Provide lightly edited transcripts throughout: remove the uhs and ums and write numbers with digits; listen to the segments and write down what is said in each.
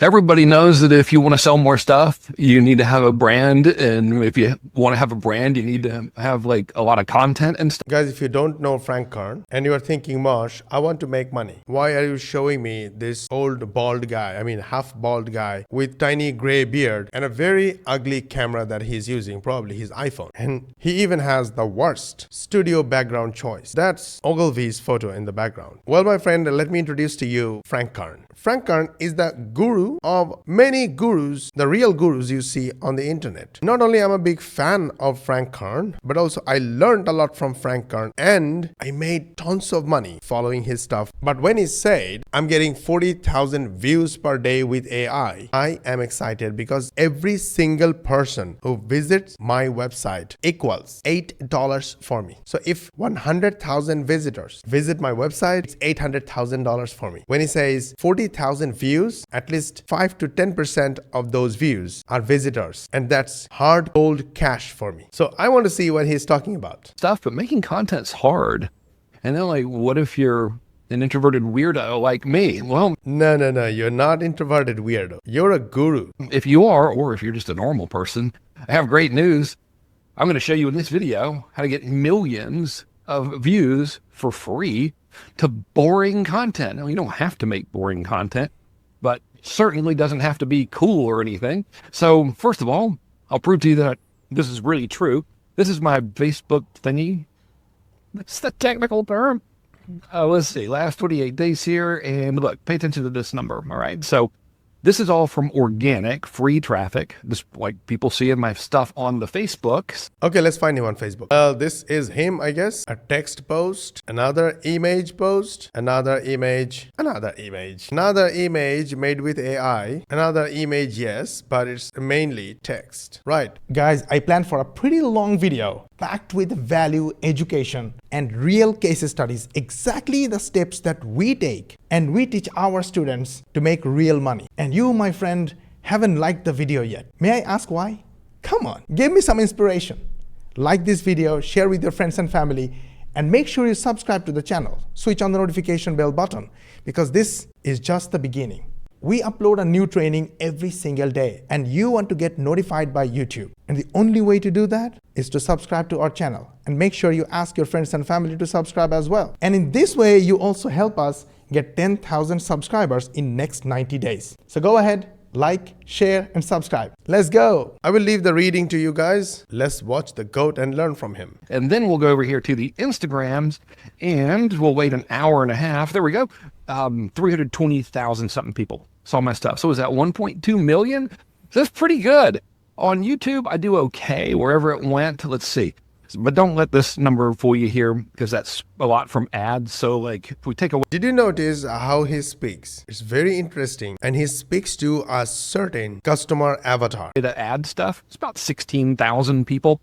Everybody knows that if you want to sell more stuff, you need to have a brand. And if you want to have a brand, you need to have like a lot of content and stuff. Guys, if you don't know Frank Kern and you are thinking, Mosh, I want to make money. Why are you showing me this old bald guy, half bald guy with tiny gray beard and a very ugly camera that he's using, probably his iPhone. And he even has the worst studio background choice. That's Ogilvy's photo in the background. Well, my friend, let me introduce to you Frank Kern. Frank Kern is the guru of many gurus, the real gurus you see on the internet. Not only I'm a big fan of Frank Kern, but also I learned a lot from Frank Kern and I made tons of money following his stuff. But when he said, I'm getting 40,000 views per day with AI, I am excited because every single person who visits my website equals $8 for me. So if 100,000 visitors visit my website, it's $800,000 for me. When he says 40,000 views, at least 5 to 10% of those views are visitors. And that's hard cold cash for me. So I want to see what he's talking about. But making content's hard. And then like, what if you're an introverted weirdo like me? Well, no, you're not introverted weirdo. You're a guru. if you are, or if you're just a normal person, I have great news. I'm going to show you in this video how to get millions of views for free to boring content. Now, you don't have to make boring content, but certainly doesn't have to be cool or anything. So first of all, I'll prove to you that this is really true. This is my Facebook thingy. That's the technical term. Let's see, last 28 days here. And look, pay attention to this number. All right. So this is all from organic, free traffic. This, like people seeing my stuff on the Facebooks. Okay, let's find him on Facebook. This is him, I guess. A text post, another image post, another image made with AI, another image, yes, but it's mainly text. Right. Guys, I planned for a pretty long video packed with value, education, and real case studies, exactly the steps that we take and we teach our students to make real money. And you, my friend, haven't liked the video yet. May I ask why? Come on, give me some inspiration. Like this video, share with your friends and family, and make sure you subscribe to the channel. Switch on the notification bell button because this is just the beginning. We upload a new training every single day and you want to get notified by YouTube. And the only way to do that is to subscribe to our channel and make sure you ask your friends and family to subscribe as well. And in this way, you also help us get 10,000 subscribers in next 90 days. So go ahead, like, share, and subscribe. Let's go. I will leave the reading to you guys. Let's watch the GOAT and learn from him. And then we'll go over here to the Instagrams and we'll wait an hour and a half. There we go. 320,000 something people saw my stuff. So is that 1.2 million? That's pretty good. On YouTube, I do okay wherever it went. Let's see. But don't let this number fool you here because that's a lot from ads. So like if we take away. Did you notice how he speaks? It's very interesting. And he speaks to a certain customer avatar. The ad stuff, it's about 16,000 people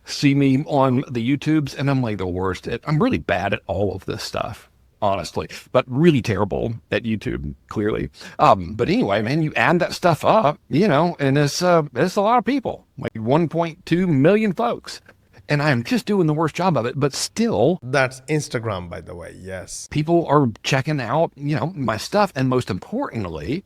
see me on the YouTubes. And I'm like the worst. I'm really bad at all of this stuff, honestly, but really terrible at YouTube, clearly. But anyway, man, you add that stuff up, and it's a lot of people, like 1.2 million folks. And I'm just doing the worst job of it, but still. That's Instagram, by the way, yes. People are checking out, my stuff. And most importantly,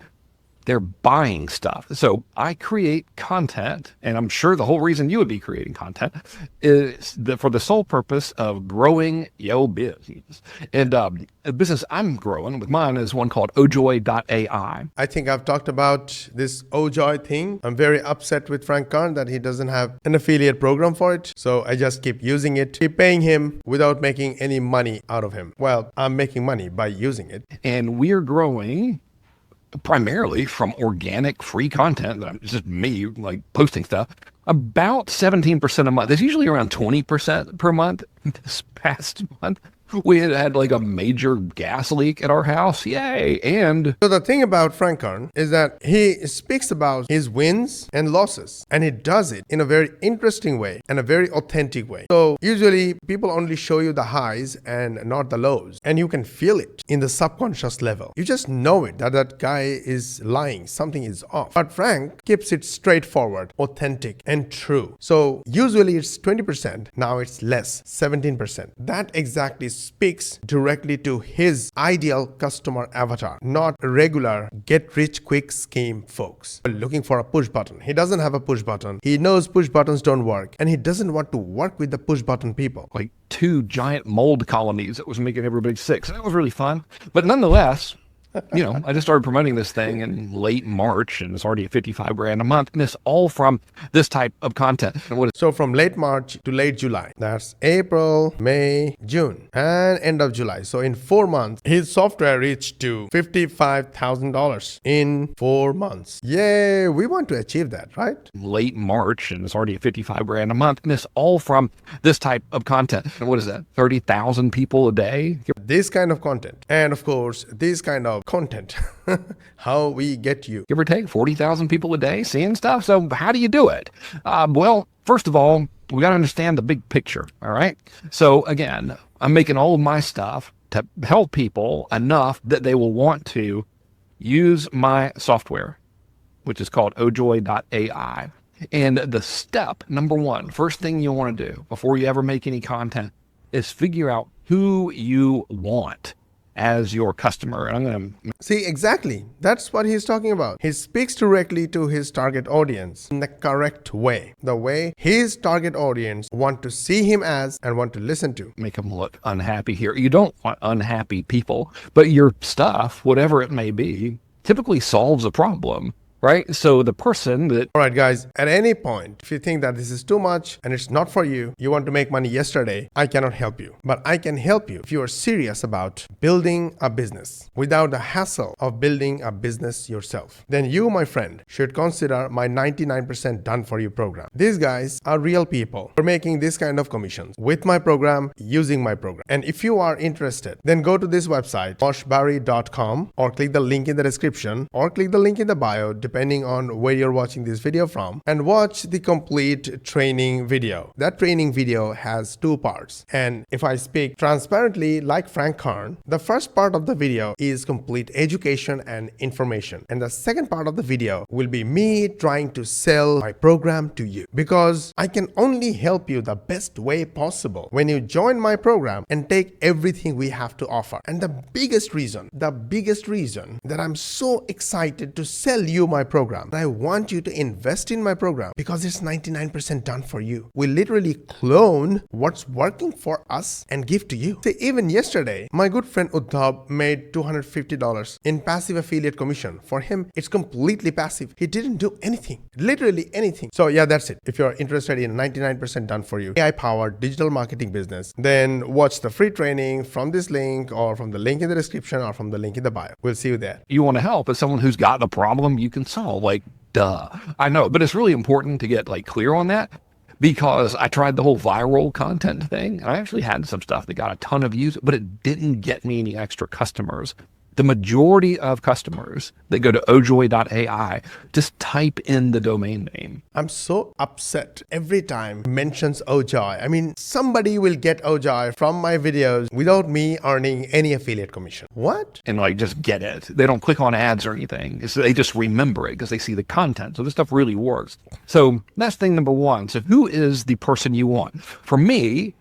they're buying stuff. So I create content, and I'm sure the whole reason you would be creating content is for the sole purpose of growing your business. And a business I'm growing with mine is one called ojoy.ai. I think I've talked about this Ojoy thing. I'm very upset with Frank Kern that he doesn't have an affiliate program for it. So I just keep using it, keep paying him without making any money out of him. Well, I'm making money by using it. And we're growing primarily from organic free content. It's just me like posting stuff about 17% a month. It's usually around 20% per month. This past month we had like a major gas leak at our house. Yay. And so the thing about Frank Kern is that he speaks about his wins and losses, and he does it in a very interesting way and a very authentic way. So usually people only show you the highs and not the lows, and you can feel it in the subconscious level. You just know it, that that guy is lying, something is off. But Frank keeps it straightforward, authentic, and true. So usually it's 20%, now it's less, 17%. That exactly speaks directly to his ideal customer avatar, not regular get-rich-quick scheme folks looking for a push button. He doesn't have a push button. He knows push buttons don't work, and he doesn't want to work with the push button people. Like 2 giant mold colonies that was making everybody sick. So that was really fun. But nonetheless, I just started promoting this thing in late March, and it's already at 55 grand a month. And it's all from this type of content. And So from late March to late July, that's April, May, June, and end of July. So in 4 months, his software reached to $55,000 in 4 months. Yay, we want to achieve that, right? late March, and it's already at 55 grand a month. And it's all from this type of content. And what is that? 30,000 people a day? This kind of content. And of course, this kind of content. How we get you. Give or take 40,000 people a day seeing stuff. So how do you do it? Well, first of all, we got to understand the big picture. All right. So again, I'm making all of my stuff to help people enough that they will want to use my software, which is called ojoy.ai. And the step number 1, first thing you want to do before you ever make any content is figure out who you want as your customer. And I'm going to See, exactly. That's what he's talking about. He speaks directly to his target audience in the correct way. The way his target audience want to see him as and want to listen to. make them look unhappy here. You don't want unhappy people, but your stuff, whatever it may be, typically solves a problem. Right? So the person that All right, guys, at any point, if you think that this is too much and it's not for you, you want to make money yesterday, I cannot help you. But I can help you if you are serious about building a business without the hassle of building a business yourself. Then you, my friend, should consider my 99% done for you program. These guys are real people who are making this kind of commissions with my program, using my program. And if you are interested, then go to this website, moshbari.com, or click the link in the description, or click the link in the bio, depending on where you're watching this video from, and watch the complete training video. That training video has 2 parts. And if I speak transparently like Frank Kern, the first part of the video is complete education and information. And the second part of the video will be me trying to sell my program to you, because I can only help you the best way possible when you join my program and take everything we have to offer. And the biggest reason that I'm so excited to sell you my program, I want you to invest in my program, because it's 99% done for you. We literally clone what's working for us and give to you. See, even yesterday, my good friend Uddhav made $250 in passive affiliate commission. For him, it's completely passive. He didn't do anything, literally anything. So yeah, that's it. If you're interested in 99% done for you AI-powered digital marketing business, then watch the free training from this link, or from the link in the description, or from the link in the bio. We'll see you there. you want to help is someone who's got a problem you can solve. Like, duh. I know, but it's really important to get clear on that, because I tried the whole viral content thing. And I actually had some stuff that got a ton of views, but it didn't get me any extra customers. The majority of customers that go to ojoy.ai just type in the domain name. I'm so upset every time he mentions Ojoy. I mean, somebody will get Ojoy from my videos without me earning any affiliate commission. What? And just get it. They don't click on ads or anything. They just remember it because they see the content. So this stuff really works. So that's thing number 1. So who is the person you want? For me,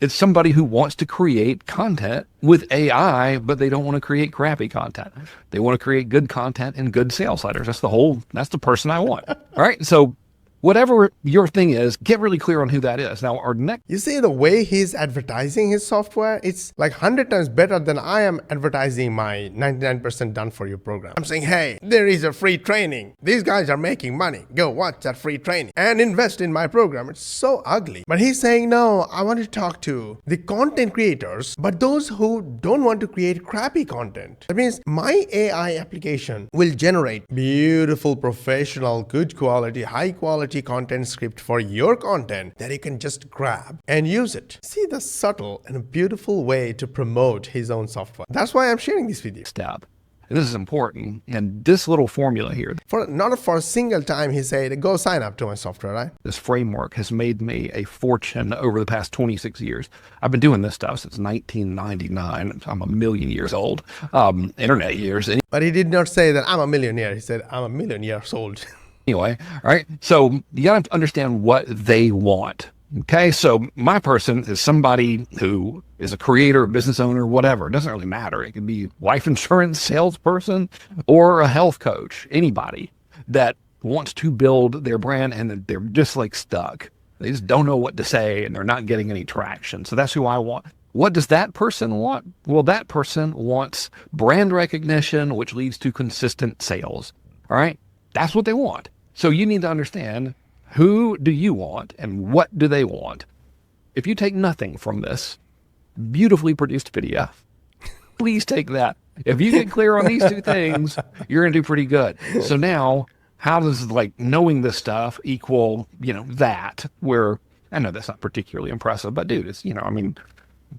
it's somebody who wants to create content with AI, but they don't want to create crappy content. They want to create good content and good sales letters. That's the person I want. All right. So whatever your thing is, get really clear on who that is. Now, our next. You see the way he's advertising his software, it's like 100 times better than I am advertising my 99% done for you program. I'm saying, hey, there is a free training. These guys are making money. Go watch that free training and invest in my program. It's so ugly. But he's saying, no, I want to talk to the content creators, but those who don't want to create crappy content. That means my AI application will generate beautiful, professional, good quality, high quality content script for your content that you can just grab and use it. See the subtle and beautiful way to promote his own software. That's why I'm sharing this with you. Step. And this is important. And this little formula here, Not for a single time he said, go sign up to my software, right? this framework has made me a fortune over the past 26 years. I've been doing this stuff since 1999. I'm a million years old. Internet years. But he did not say that I'm a millionaire. He said, I'm a million years old. Anyway, all right. So you got to understand what they want. Okay, so my person is somebody who is a creator, a business owner, whatever. It doesn't really matter. It could be life insurance salesperson or a health coach, anybody that wants to build their brand and they're just like stuck. They just don't know what to say and they're not getting any traction. So that's who I want. What does that person want? Well, that person wants brand recognition, which leads to consistent sales. All right, that's what they want. So you need to understand, who do you want and what do they want? If you take nothing from this beautifully produced video, please take that. If you get clear on these two things, you're going to do pretty good. So now, how does like knowing this stuff equal, that, where I know that's not particularly impressive, but dude, it's,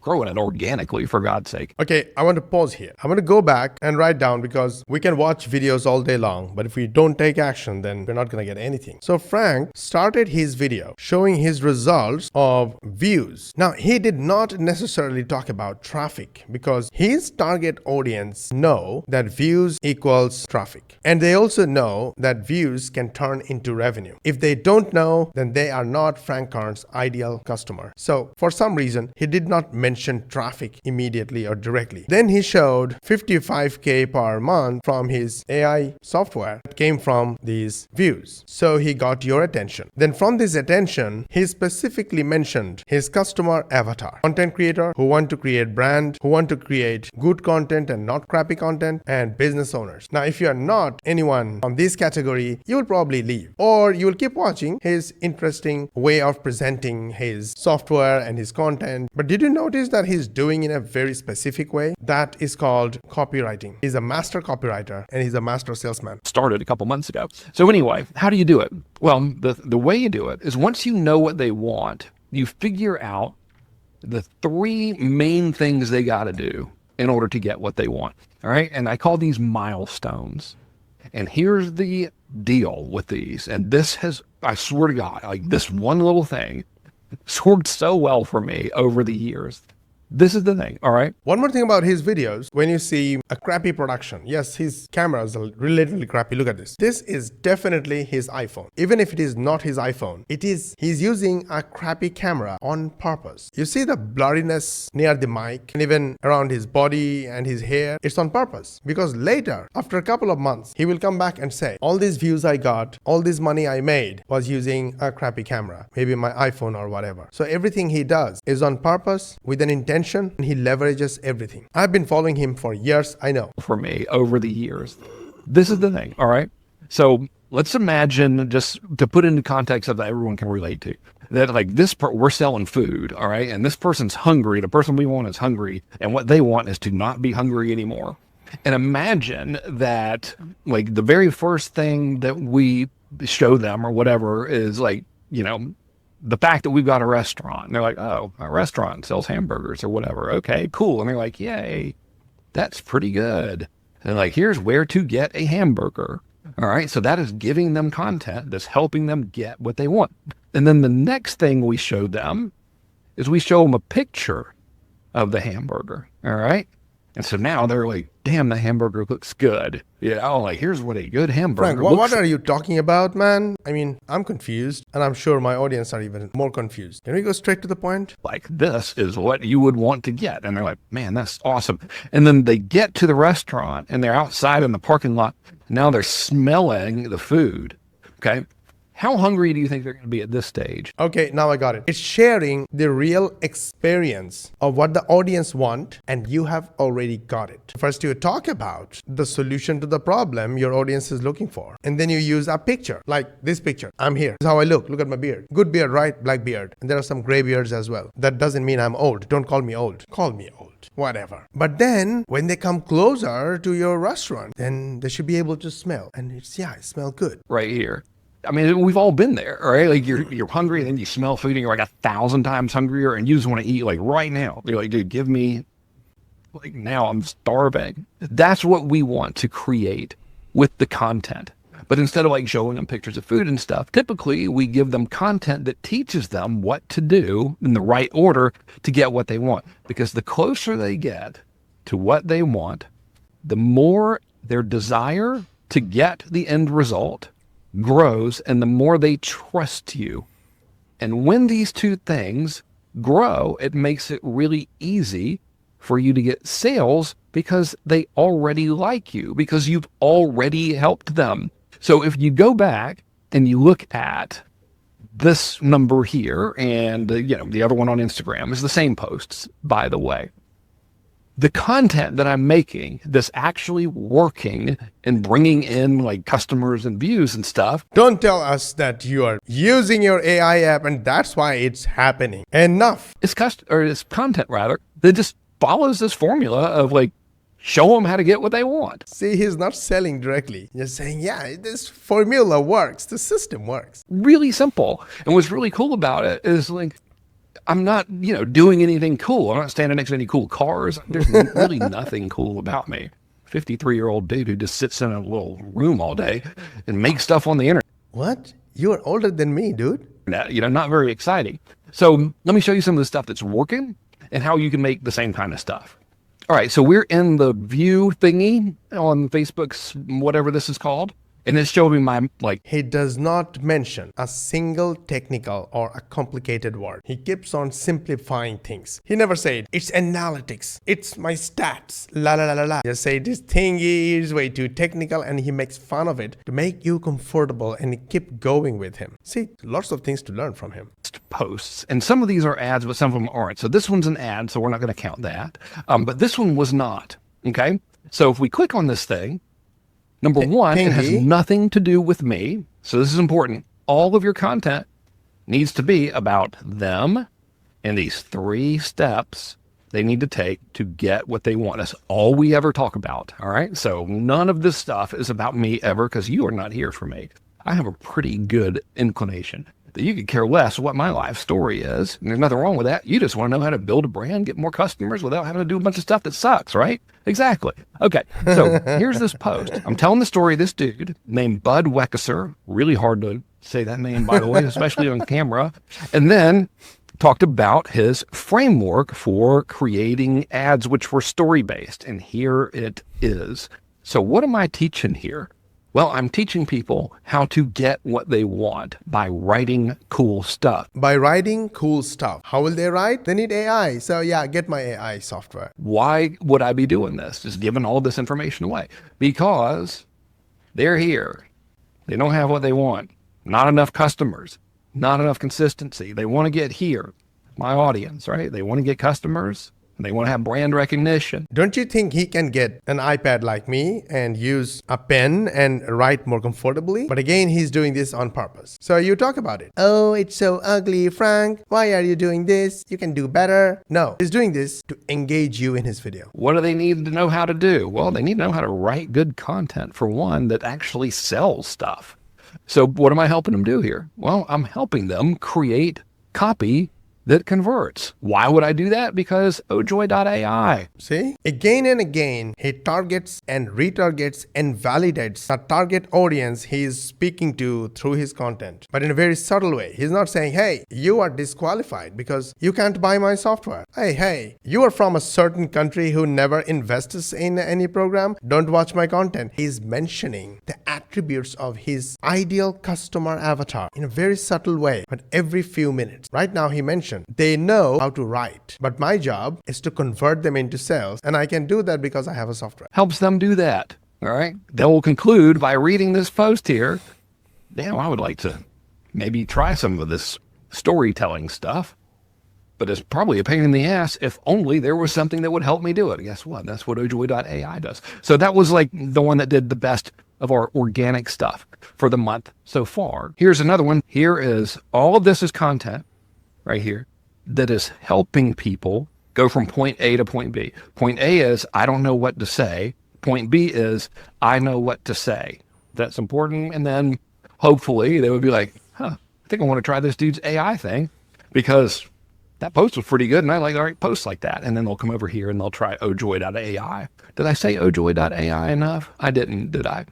growing it organically, for God's sake. Okay, I want to pause here. I want to go back and write down, because we can watch videos all day long, but if we don't take action, then we're not going to get anything. So Frank started his video showing his results of views. Now, he did not necessarily talk about traffic, because his target audience know that views equals traffic. And they also know that views can turn into revenue. If they don't know, then they are not Frank Karn's ideal customer. So for some reason, he did not mention traffic immediately or directly. Then he showed 55K per month from his AI software that came from these views. So he got your attention. Then from this attention, he specifically mentioned his customer avatar, content creator who want to create brand, who want to create good content and not crappy content, and business owners. Now, if you are not anyone from this category, you will probably leave, or you will keep watching his interesting way of presenting his software and his content. But did you notice that he's doing in a very specific way? That is called copywriting. He's a master copywriter and he's a master salesman. Started a couple months ago. So anyway, how do you do it? Well, the way you do it is, once you know what they want, you figure out the three main things they got to do in order to get what they want. All right. And I call these milestones. And here's the deal with these. And this has, I swear to God, like this one little thing, it's worked so well for me over the years. This is the thing, all right? One more thing about his videos, when you see a crappy production, yes, his camera is relatively crappy. Look at this. This is definitely his iPhone. Even if it is not his iPhone, he's using a crappy camera on purpose. You see the blurriness near the mic and even around his body and his hair? It's on purpose, because later, after a couple of months, he will come back and say, all these views I got, all this money I made was using a crappy camera, maybe my iPhone or whatever. So everything he does is on purpose with an intention, and he leverages everything. I've been following him for years, I know. For me, over the years. This is the thing, all right? So let's imagine, just to put into context that everyone can relate to, that like we're selling food, all right? And this person's hungry. The person we want is hungry. And what they want is to not be hungry anymore. And imagine that like the very first thing that we show them or whatever is like, the fact that we've got a restaurant. And they're like, oh, a restaurant sells hamburgers or whatever. Okay, cool. And they're like, yay, that's pretty good. And like, here's where to get a hamburger. All right, so that is giving them content that's helping them get what they want. And then the next thing we show them is we show them a picture of the hamburger. All right. And so now they're like, damn, the hamburger looks good. Like, here's what a good hamburger Frank, looks what are you talking about, man? I mean, I'm confused, and I'm sure my audience are even more confused. Can we go straight to the point? like. This is what you would want to get. And they're like, man, that's awesome. And then they get to the restaurant and they're outside in the parking lot. Now they're smelling the food. Okay. How hungry do you think they're going to be at this stage? Okay, now I got it. It's sharing the real experience of what the audience want, and you have already got it. First, you talk about the solution to the problem your audience is looking for. And then you use a picture, like this picture. I'm here. This is how I look. Look at my beard. Good beard, right? Black beard. And there are some gray beards as well. That doesn't mean I'm old. Don't call me old. Call me old. Whatever. But then, when they come closer to your restaurant, then they should be able to smell. And it smells good. Right here. I mean, we've all been there, all right? Like you're hungry and then you smell food and you're like 1,000 times hungrier and you just want to eat like right now. You're like, dude, give me, like now I'm starving. That's what we want to create with the content. But instead of like showing them pictures of food and stuff, typically we give them content that teaches them what to do in the right order to get what they want. Because the closer they get to what they want, the more their desire to get the end result grows, and the more they trust you And when these two things grow, it makes it really easy for you to get sales because they already like you, because you've already helped them. So if you go back and you look at this number here and the other one on Instagram is the same posts, by the way. The content that I'm making that's actually working and bringing in like customers and views and stuff. Don't tell us that you are using your AI app and that's why it's happening. Enough. It's content rather that just follows this formula of like, show them how to get what they want. See, he's not selling directly. He's saying, yeah, this formula works. The system works. Really simple. And what's really cool about it is like, I'm not, doing anything cool. I'm not standing next to any cool cars. There's really nothing cool about me. 53-year-old dude who just sits in a little room all day and makes stuff on the internet. What? You're older than me, dude. Not very exciting. So let me show you some of the stuff that's working and how you can make the same kind of stuff. All right, so we're in the view thingy on Facebook's whatever this is called. And it's showing me my, He does not mention a single technical or a complicated word. He keeps on simplifying things. He never said, it's analytics, it's my stats, la la la la la. Just say this thingy is way too technical and he makes fun of it to make you comfortable and keep going with him. See, lots of things to learn from him. Posts. And some of these are ads, but some of them aren't. So this one's an ad, so we're not going to count that. But this one was not. Okay? So if we click on this thing, number one, it has nothing to do with me. So this is important. All of your content needs to be about them and these 3 steps they need to take to get what they want. That's all we ever talk about. All right. So none of this stuff is about me ever because you are not here for me. I have a pretty good inclination that you could care less what my life story is. And there's nothing wrong with that. You just want to know how to build a brand, get more customers without having to do a bunch of stuff that sucks, right? Exactly. Okay, so here's this post. I'm telling the story of this dude named Bud Weckeser. Really hard to say that name, by the way, especially on camera. And then talked about his framework for creating ads, which were story-based. And here it is. So what am I teaching here? Well, I'm teaching people how to get what they want by writing cool stuff. By writing cool stuff. How will they write? They need AI. So yeah, get my AI software. Why would I be doing this? Just giving all this information away? Because they're here. They don't have what they want. Not enough customers. Not enough consistency. They want to get here. My audience, right? They want to get customers. They want to have brand recognition. Don't you think he can get an iPad like me and use a pen and write more comfortably? But again, he's doing this on purpose. So you talk about it. Oh, it's so ugly, Frank. Why are you doing this? You can do better. No, he's doing this to engage you in his video. What do they need to know how to do? Well, they need to know how to write good content, for one, that actually sells stuff. So what am I helping them do here? Well, I'm helping them create copy that converts. Why would I do that? Because ojoy.ai. See? Again and again, he targets and retargets and validates the target audience he is speaking to through his content. But in a very subtle way. He's not saying, hey, you are disqualified because you can't buy my software. Hey, you are from a certain country who never invests in any program. Don't watch my content. He's mentioning the attributes of his ideal customer avatar in a very subtle way, but every few minutes. Right now, he mentioned they know how to write, but my job is to convert them into sales, and I can do that because I have a software. Helps them do that. All right. They will conclude by reading this post here. Damn, I would like to maybe try some of this storytelling stuff, but it's probably a pain in the ass if only there was something that would help me do it. Guess what? That's what ojoy.ai does. So that was like the one that did the best of our organic stuff for the month so far. Here's another one. Here is all of this is content right here that is helping people go from point A to point B. Point A is, I don't know what to say. Point B is, I know what to say. That's important. And then hopefully they would be like, I think I want to try this dude's AI thing because that post was pretty good and I like to write posts like that. And then they'll come over here and they'll try ojoy.ai. Did I say ojoy.ai enough? I didn't, did I?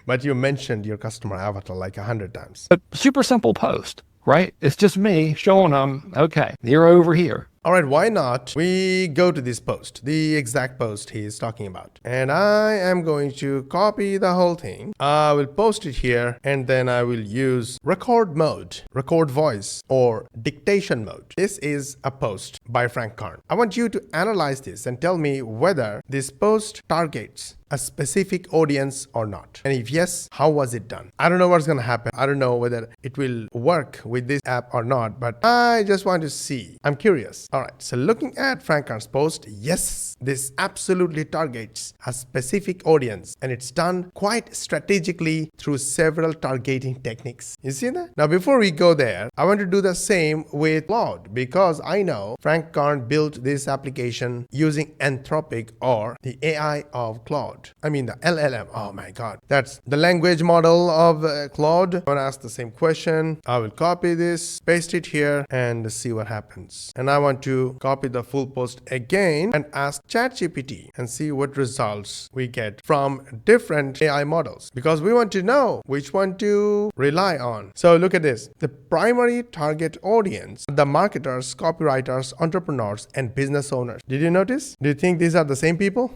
But you mentioned your customer avatar like 100 times. But super simple post. Right? It's just me showing them, okay, you're over here. All right, why not? We go to this post, the exact post he is talking about. And I am going to copy the whole thing. I will post it here and then I will use record mode, record voice, or dictation mode. This is a post by Frank Kern. I want you to analyze this and tell me whether this post targets a specific audience or not. And if yes, how was it done? I don't know what's going to happen. I don't know whether it will work with this app or not, but I just want to see. I'm curious. All right. So looking at Frank Kern's post, yes, this absolutely targets a specific audience, and it's done quite strategically through several targeting techniques. You see that? Now, before we go there, I want to do the same with Claude, because I know Frank Kern built this application using Anthropic, or the AI of Claude. I mean the LLM. Oh my God. That's the language model of Claude. I'm going to ask the same question. I will copy this, paste it here, and see what happens. And I want to copy the full post again and ask ChatGPT and see what results we get from different AI models, because we want to know which one to rely on. So look at this. The primary target audience, the marketers, copywriters, entrepreneurs, and business owners. Did you notice? Do you think these are the same people?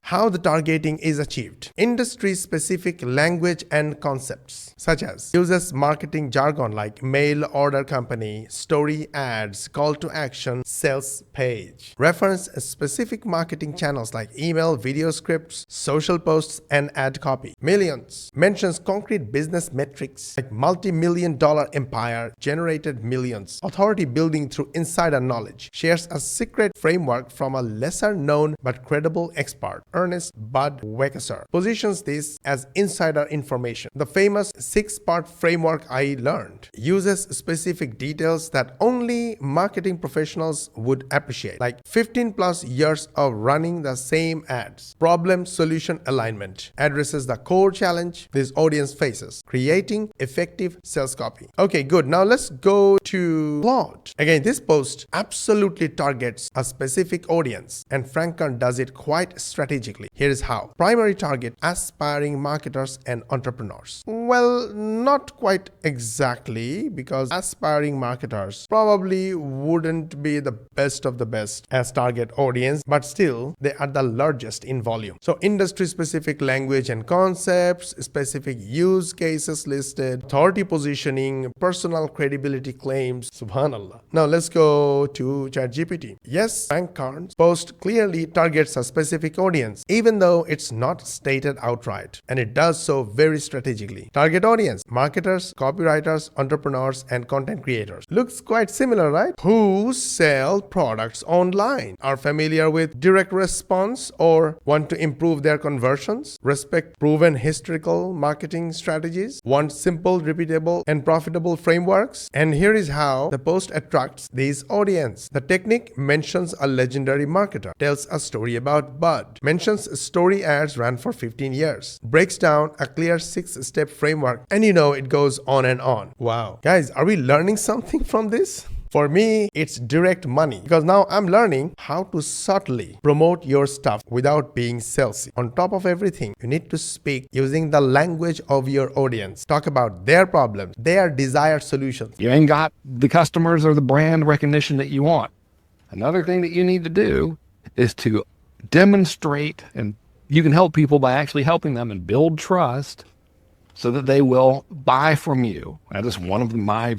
How the targeting is achieved. Industry-specific language and concepts, such as uses marketing jargon like mail order company, story ads, call to action, sales page. Reference specific marketing channels like email, video scripts, social posts, and ad copy. Millions. Mentions concrete business metrics like multi-million-dollar empire, generated millions. Authority building through insider knowledge. Shares a secret framework from a lesser-known but credible expert, Ernest Bud Wekesser. Positions this as insider information. The famous 6-part framework I learned uses specific details that only marketing professionals would appreciate, like 15 plus years of running the same ads. Problem-solution alignment addresses the core challenge this audience faces, creating effective sales copy. Okay, good. Now let's go to Claude. Again, this post absolutely targets a specific audience, and Frank Kern does it quite strategically. Here is how. Primary target, aspiring marketers and entrepreneurs. Well, not quite exactly, because aspiring marketers probably wouldn't be the best of the best as target audience, but still they are the largest in volume. So industry specific language and concepts, specific use cases listed, authority positioning, personal credibility claims. Subhanallah. Now let's go to ChatGPT. Yes, Frank Kern's post clearly targets a specific audience, even though it's not stated outright, and it does so very strategically. Target audience, marketers, copywriters, entrepreneurs, and content creators. Looks quite similar, right? Who sell products online, are familiar with direct response, or want to improve their conversions, respect proven historical marketing strategies, want simple, repeatable, and profitable frameworks. And here is how the post attracts this audience. The technique mentions a legendary marketer, tells a story about Bud, mentions story ads ran for 15 years, breaks down a clear 6-step framework, and it goes on and on. Wow. Guys, are we learning something from this? For me, it's direct money, because now I'm learning how to subtly promote your stuff without being salesy. On top of everything, you need to speak using the language of your audience. Talk about their problems, their desired solutions. You ain't got the customers or the brand recognition that you want. Another thing that you need to do is to demonstrate, and you can help people by actually helping them and build trust so that they will buy from you. That is one of my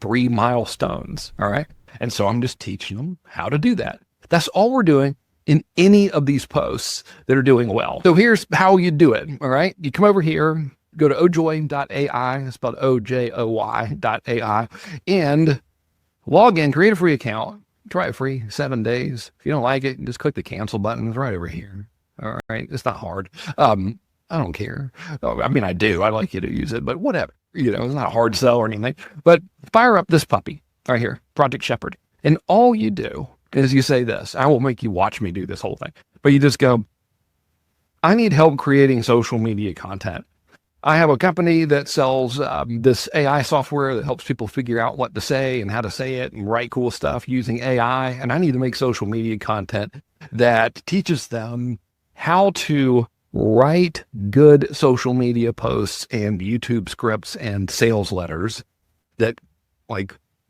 3 milestones. All right. And so I'm just teaching them how to do that. That's all we're doing in any of these posts that are doing well. So here's how you do it. All right. You come over here, go to ojoy.ai, it's spelled OJOY.ai, and log in, create a free account. Try it free, 7 days. If you don't like it, just click the cancel button. It's right over here. All right. It's not hard. I don't care. I mean, I do. I'd like you to use it, but whatever. It's not a hard sell or anything. But fire up this puppy right here, Project Shepherd. And all you do is you say this. I will make you watch me do this whole thing. But you just go, I need help creating social media content. I have a company that sells this AI software that helps people figure out what to say and how to say it and write cool stuff using AI. And I need to make social media content that teaches them how to write good social media posts and YouTube scripts and sales letters that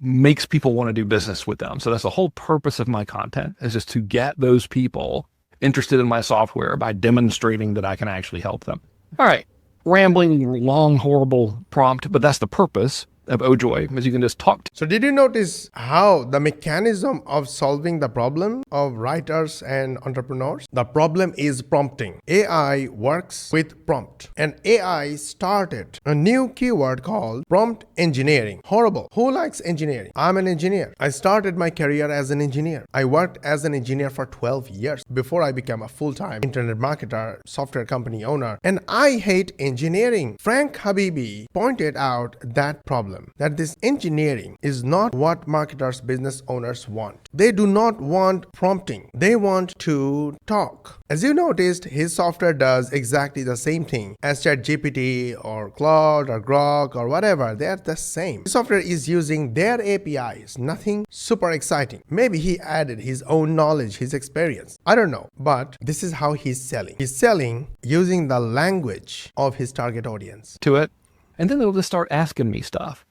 makes people want to do business with them. So that's the whole purpose of my content, is just to get those people interested in my software by demonstrating that I can actually help them. All right, rambling, long, horrible prompt, but that's the purpose of OJoy, is you can just talk to. So did you notice how the mechanism of solving the problem of writers and entrepreneurs? The problem is prompting. AI works with prompt. And AI started a new keyword called prompt engineering. Horrible. Who likes engineering? I'm an engineer. I started my career as an engineer. I worked as an engineer for 12 years before I became a full-time internet marketer, software company owner. And I hate engineering. Frank Habibi pointed out that problem, that this engineering is not what marketers, business owners want. They do not want prompting. They want to talk. As you noticed, his software does exactly the same thing as ChatGPT or Claude or Grok or whatever. They are the same. The software is using their APIs. Nothing super exciting. Maybe he added his own knowledge, his experience. I don't know. But this is how he's selling. He's selling using the language of his target audience. To it, and then they'll just start asking me stuff,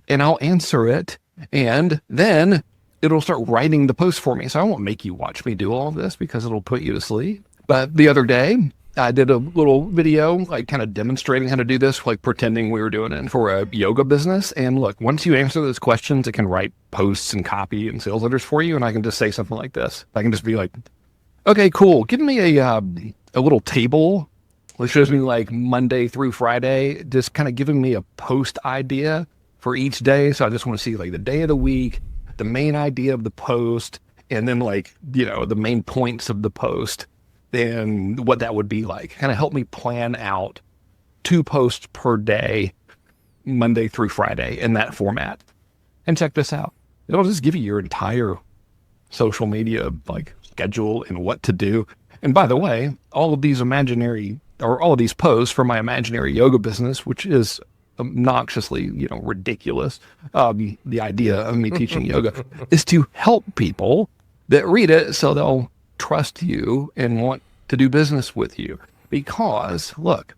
and I'll answer it, and then it'll start writing the post for me. So I won't make you watch me do all of this because it'll put you to sleep. But the other day, I did a little video, like kind of demonstrating how to do this, like pretending we were doing it for a yoga business. And look, once you answer those questions, it can write posts and copy and sales letters for you. And I can just say something like this. I can just be like, okay, cool. Give me a little table. It shows me like Monday through Friday, just kind of giving me a post idea for each day. So I just want to see like the day of the week, the main idea of the post, and then like, you know, the main points of the post, and what that would be like. Kind of help me plan out 2 posts per day, Monday through Friday, in that format. And check this out. It'll just give you your entire social media like schedule and what to do. And by the way, all of these posts for my imaginary yoga business, which is obnoxiously, ridiculous. The idea of me teaching yoga is to help people that read it so they'll trust you and want to do business with you. Because look,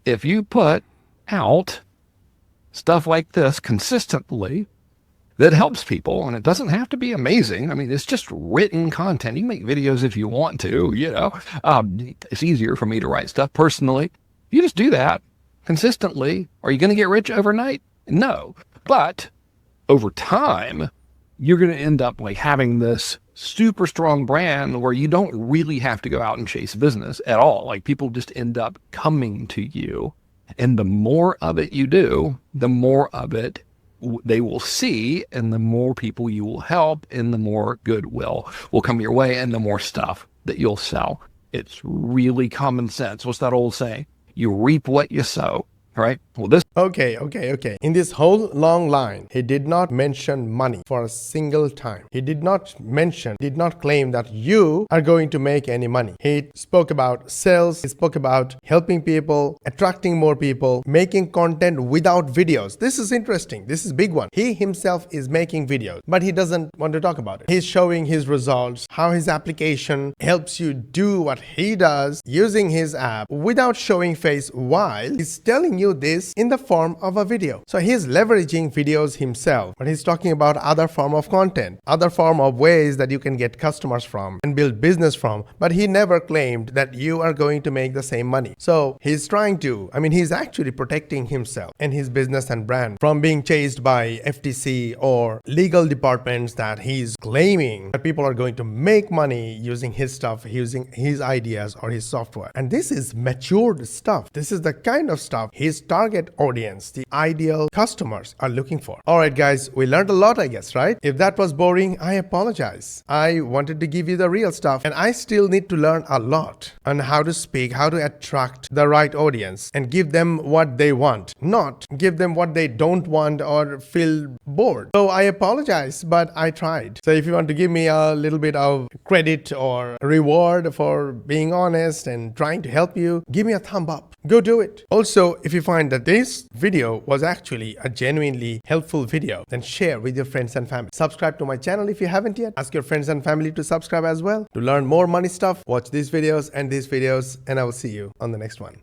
if you put out stuff like this consistently that helps people, and it doesn't have to be amazing. I mean, it's just written content. You can make videos if you want to, it's easier for me to write stuff personally. You just do that consistently. Are you going to get rich overnight? No. But over time, you're going to end up like having this super strong brand where you don't really have to go out and chase business at all. Like people just end up coming to you. And the more of it you do, the more of it they will see, and the more people you will help, and the more goodwill will come your way, and the more stuff that you'll sell. It's really common sense. What's that old saying? You reap what you sow, right? Well, this. Okay. In this whole long line, he did not mention money for a single time. He did not claim that you are going to make any money. He spoke about sales. He spoke about helping people, attracting more people, making content without videos. This is interesting. This is a big one. He himself is making videos, but he doesn't want to talk about it. He's showing his results, how his application helps you do what he does using his app without showing face, while he's telling you this in the form of a video. So he's leveraging videos himself, but he's talking about other form of content, other form of ways that you can get customers from and build business from, but he never claimed that you are going to make the same money. So he's he's actually protecting himself and his business and brand from being chased by FTC or legal departments that he's claiming that people are going to make money using his stuff, using his ideas or his software. And this is matured stuff. This is the kind of stuff his target audience, the ideal customers, are looking for. All right, guys, we learned a lot, I guess, right? If that was boring, I apologize. I wanted to give you the real stuff, and I still need to learn a lot on how to speak, how to attract the right audience and give them what they want, not give them what they don't want or feel bored. So I apologize, but I tried. So if you want to give me a little bit of credit or reward for being honest and trying to help you, give me a thumb up. Go do it. Also, if you find that this video was actually a genuinely helpful video, then share with your friends and family. Subscribe to my channel if you haven't yet. Ask your friends and family to subscribe as well. To learn more money stuff, watch these videos, and I will see you on the next one.